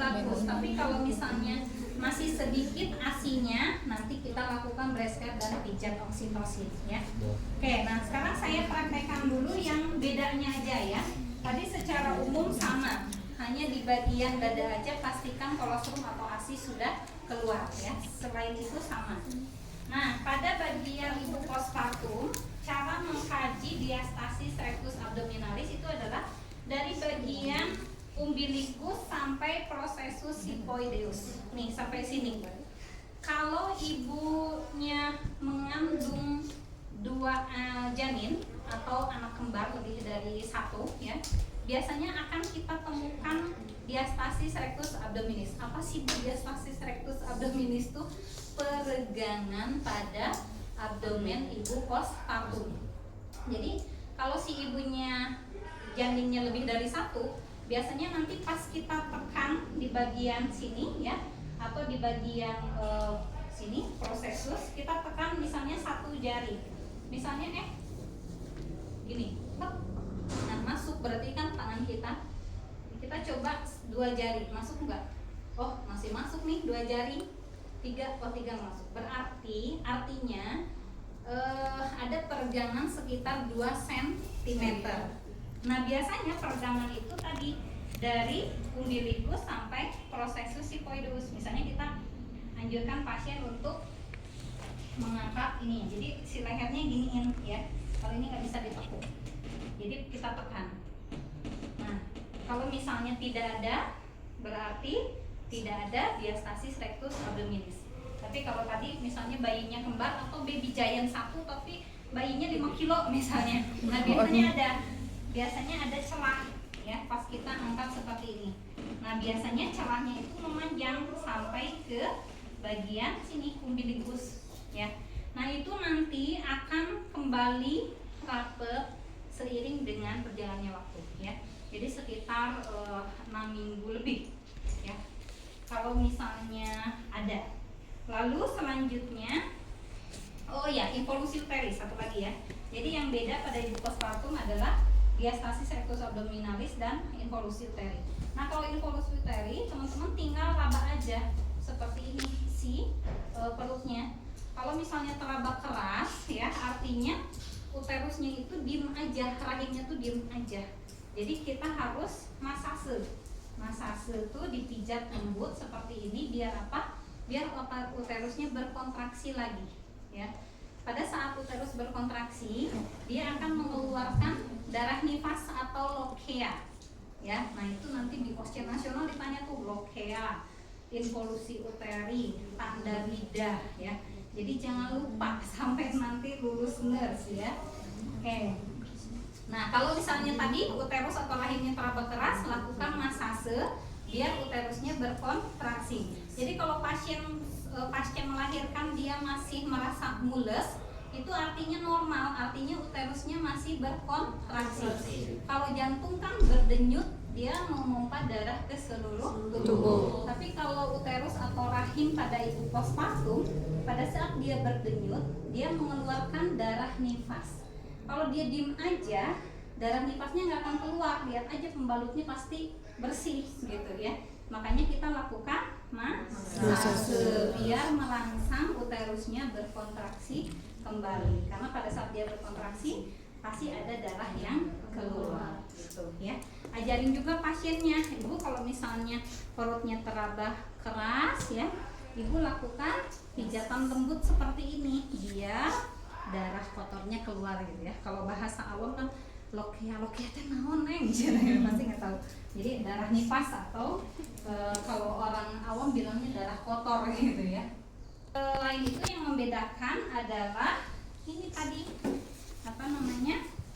bagus. Tapi kalau misalnya masih sedikit ASI-nya, nanti kita lakukan breast care dan pijat oksitosin ya. Oke, nah sekarang saya praktekkan dulu yang bedanya aja ya. Tadi secara umum sama, hanya di bagian dada aja pastikan kolostrum atau ASI sudah keluar ya. Selain itu sama. Nah, pada bagian ibu postpartum, cara mengkaji diastasis rectus abdominalis itu adalah dari bagian umbilikus sampai processus sigmoideus. Nih, sampai sini. Kalau ibunya mengandung dua janin atau anak kembar lebih dari satu ya, biasanya akan kita temukan diastasis rectus abdominis. Apa sih diastasis rectus abdominis itu? Peregangan pada abdomen ibu postpartum. Jadi kalau si ibunya janinnya lebih dari satu, biasanya nanti pas kita tekan di bagian sini ya, atau di bagian sini processus, kita tekan misalnya satu jari, misalnya gini, nah masuk, berarti kan tangan kita coba dua jari, masuk nggak? Oh masih masuk nih dua jari, tiga masuk, berarti artinya ada peregangan sekitar 2 cm. Nah biasanya peregangan itu tadi dari umbilikus sampai processus sigmoideus. Misalnya kita anjurkan pasien untuk mengangkat ini, jadi si lehernya giniin ya. Kalau ini nggak bisa ditekuk, jadi kita tekan. Nah kalau misalnya tidak ada, berarti tidak ada diastasis rectus abdominis. Tapi kalau tadi misalnya bayinya kembar atau baby giant satu tapi bayinya 5 kilo misalnya, nah biasanya ada celah ya pas kita angkat seperti ini. Nah biasanya celahnya itu memanjang sampai ke bagian sini umbilikus ya. Nah itu nanti akan kembali rapet seiring dengan berjalannya waktu ya. Jadi sekitar 6 minggu lebih ya kalau misalnya ada. Lalu selanjutnya involusi uterus satu lagi ya. Jadi yang beda pada ibu postpartum adalah diastasis rectus abdominalis dan involusi uteri. Nah kalau involusi uteri teman-teman tinggal raba aja seperti ini perutnya. Kalau misalnya teraba keras ya, artinya uterusnya itu diem aja, rahimnya tuh diem aja. Jadi kita harus masase tuh dipijat lembut seperti ini biar apa? Biar otak uterusnya berkontraksi lagi ya. Pada saat uterus berkontraksi, dia akan mengeluarkan darah nifas atau lokea ya. Nah itu nanti di postur nasional ditanya tuh lokea, involusi uteri, tanda lidah ya. Jadi jangan lupa sampai nanti lulus nurse ya. Oke. Nah kalau misalnya tadi uterus atau rahimnya teraba keras, lakukan masase biar uterusnya berkontraksi. Jadi kalau pasien melahirkan dia masih merasa mules, itu artinya normal, artinya uterusnya masih berkontraksi. Kalau jantung kan berdenyut, dia memompa darah ke seluruh tubuh. Tapi kalau uterus atau rahim pada ibu postpartum, pada saat dia berdenyut, dia mengeluarkan darah nifas. Kalau dia diem aja, darah nifasnya nggak akan keluar. Lihat aja pembalutnya pasti bersih gitu ya. Makanya kita lakukan masase biar merangsang uterusnya berkontraksi kembali. Karena pada saat dia berkontraksi pasti ada darah yang keluar gitu ya. Ajarin juga pasiennya, ibu kalau misalnya perutnya teraba keras ya, ibu lakukan pijatan lembut seperti ini biar darah kotornya keluar gitu ya. Kalau bahasa awam kan lokea teh naon neng, pasti nggak tahu. Jadi darah nifas atau kalau orang awam bilangnya darah kotor gitu ya. Selain itu yang membedakan adalah ini tadi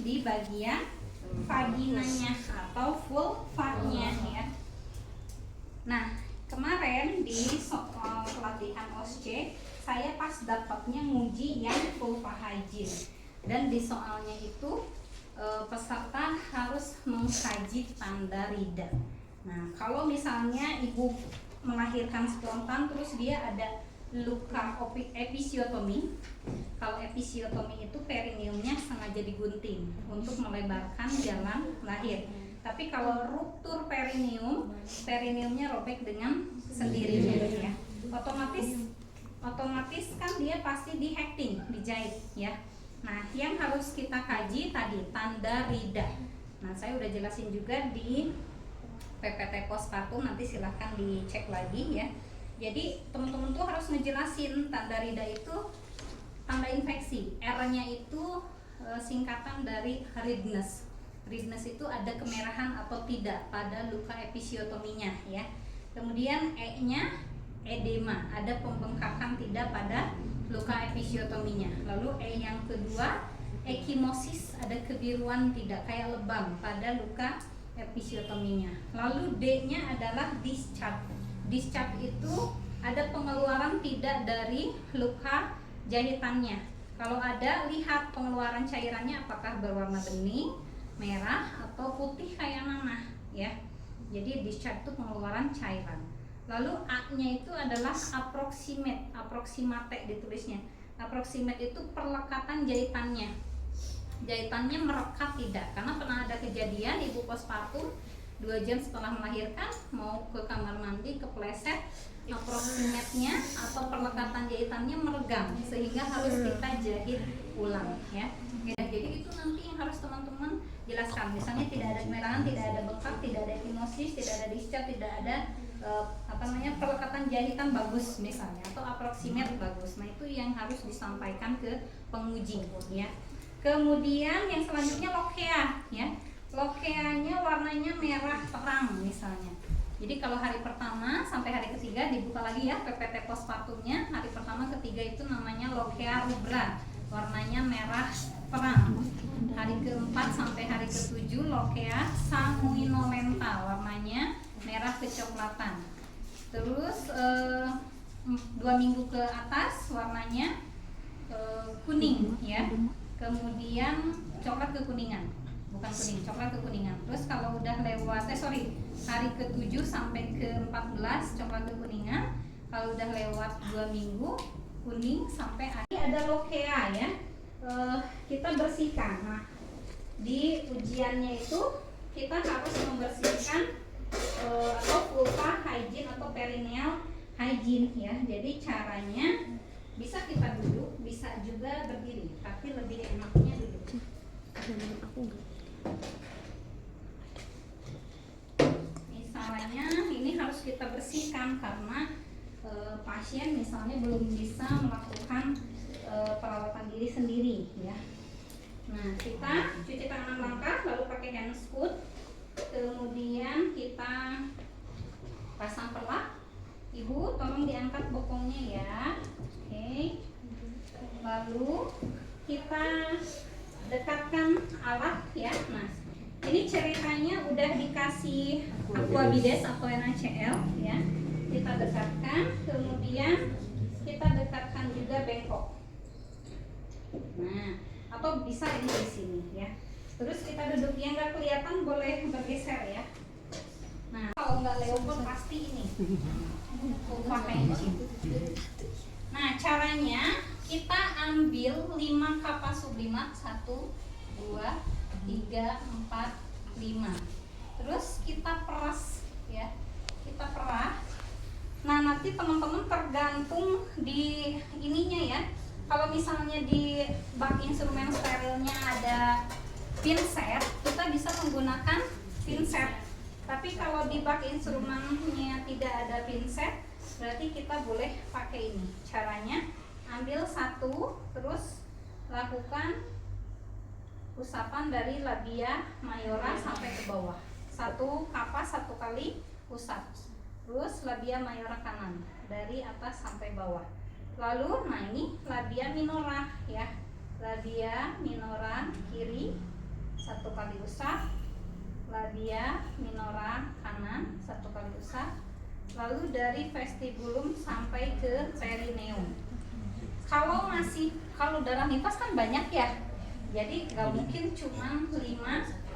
di bagian vaginanya atau vulvanya ya. Nah kemarin di soal pelatihan OSCE saya pas dapatnya nguji yang vulva hygiene, dan di soalnya itu peserta harus mengkaji tanda rida. Nah kalau misalnya ibu melahirkan spontan terus dia ada luka episiotomi, kalau episiotomi itu perineumnya sengaja digunting untuk melebarkan jalan lahir. Tapi kalau ruptur perineumnya robek dengan sendirinya ya. Otomatis kan dia pasti di hecting, dijahit ya. Nah, yang harus kita kaji tadi tanda rida. Nah, saya udah jelasin juga di PPT postpartum, nanti silahkan dicek lagi ya. Jadi teman-teman tuh harus ngejelasin tanda rida itu tanda infeksi. R-nya itu singkatan dari redness. Redness itu ada kemerahan atau tidak pada luka episiotominya ya. Kemudian E-nya edema, ada pembengkakan tidak pada luka episiotominya. Lalu E yang kedua ekimosis, ada kebiruan tidak kayak lebam pada luka episiotominya. Lalu D-nya adalah discharge. Discharge itu ada pengeluaran tidak dari luka jahitannya. Kalau ada, lihat pengeluaran cairannya apakah berwarna bening, merah, atau putih kayak nanah ya. Jadi discharge itu pengeluaran cairan. Lalu A-nya itu adalah approximate ditulisnya. Approximate itu perlekatan jahitannya. Jahitannya merekat tidak, karena pernah ada kejadian ibu postpartum 2 jam setelah melahirkan mau ke kamar mandi kepleset, approximate-nya atau perlekatan jahitannya meregang sehingga harus kita jahit ulang ya. Jadi itu nanti yang harus teman-teman jelaskan. Misalnya tidak ada kemerahan, tidak ada bengkak, tidak ada ekimosis, tidak ada discharge, tidak ada perlekatan jahitan bagus misalnya, atau approximate bagus. Nah, itu yang harus disampaikan ke penguji ya. Kemudian yang selanjutnya lokea ya. Lokeanya warnanya merah terang misalnya. Jadi kalau hari pertama sampai hari ketiga dibuka lagi ya PPT postpartumnya. Hari pertama ketiga itu namanya lokea rubra, warnanya merah terang. Hari keempat sampai hari ketujuh lokea sanguinolenta, warnanya merah kecoklatan. Terus 2 minggu ke atas warnanya kuning ya. Kemudian coklat kekuningan, bukan kuning, coklat kekuningan. Terus kalau udah lewat hari ke-7 sampai ke-14 coklat kekuningan. Kalau udah lewat 2 minggu kuning sampai ada lokea ya. Kita bersihkan. Nah, di ujiannya itu kita harus membersihkan atau vulva hygiene atau perineal hygiene ya. Jadi caranya bisa kita duduk, bisa juga berdiri, tapi lebih enaknya duduk. Misalnya ini harus kita bersihkan karena pasien misalnya belum bisa melakukan perawatan diri sendiri ya. Nah, kita cuci tangan langkah, lalu pakai hand scoot, kemudian kita pasang pelak. Ibu tolong diangkat bokongnya ya. Oke. Lalu kita dekatkan alat ya. Nah, ini ceritanya udah dikasih Aquabides atau NaCl ya. Kita dekatkan, kemudian kita dekatkan juga bengkok. Nah, atau bisa ini di sini ya. Terus kita duduk, yang nggak kelihatan boleh bergeser ya. Nah, kalau nggak leopard pasti ini pakai. Nah, caranya kita ambil 5 kapas sublimat, 1, 2, 3, 4, 5. Terus kita peras ya. Kita perah. Nah, nanti teman-teman tergantung di ininya ya. Kalau misalnya di bak instrumen sterilnya ada pinset, kita bisa menggunakan pinset. Tapi kalau di bak instrumennya tidak ada pinset, berarti kita boleh pakai ini. Caranya ambil 1, terus lakukan usapan dari labia mayora sampai ke bawah. 1 kapas 1 kali usap. Terus labia mayora kanan dari atas sampai bawah. Lalu nah ini labia minora ya. Labia minora kiri 1 kali usap. Labia minora kanan 1 kali usap. Lalu dari vestibulum sampai ke perineum. Kalau darah nifas kan banyak ya. Jadi nggak mungkin cuma 5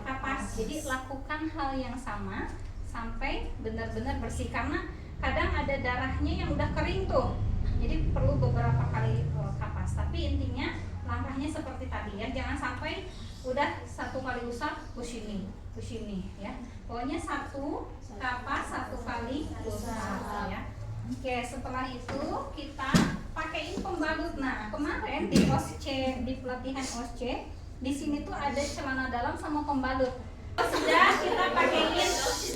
kapas. Jadi lakukan hal yang sama sampai benar-benar bersih, karena kadang ada darahnya yang udah kering tuh. Jadi perlu beberapa kali kapas. Tapi intinya langkahnya seperti tadi ya. Jangan sampai udah 1 kali usap push ini. ke sini ya. Pokoknya 1 kapas 1 kali pulsa ya. Oke, setelah itu kita pakaiin pembalut. Nah, kemarin di OSC, di pelatihan OSC, di sini tuh ada celana dalam sama pembalut. Sudah kita pakaiin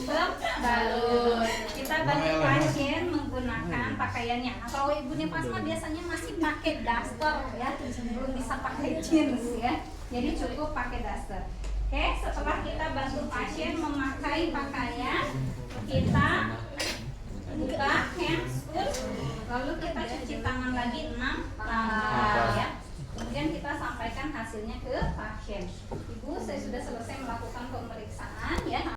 pembalut. Kita bantu pasien menggunakan pakaiannya. Kalau Ibu Nipasma biasanya masih pakai daster ya, belum bisa pakai jeans ya. Jadi cukup pakai daster. Oke, setelah kita bantu pasien memakai pakaian, kita buka handscoot, lalu kita cuci tangan lagi 6 kali ya. Kemudian kita sampaikan hasilnya ke pasien. Ibu, saya sudah selesai melakukan pemeriksaan ya.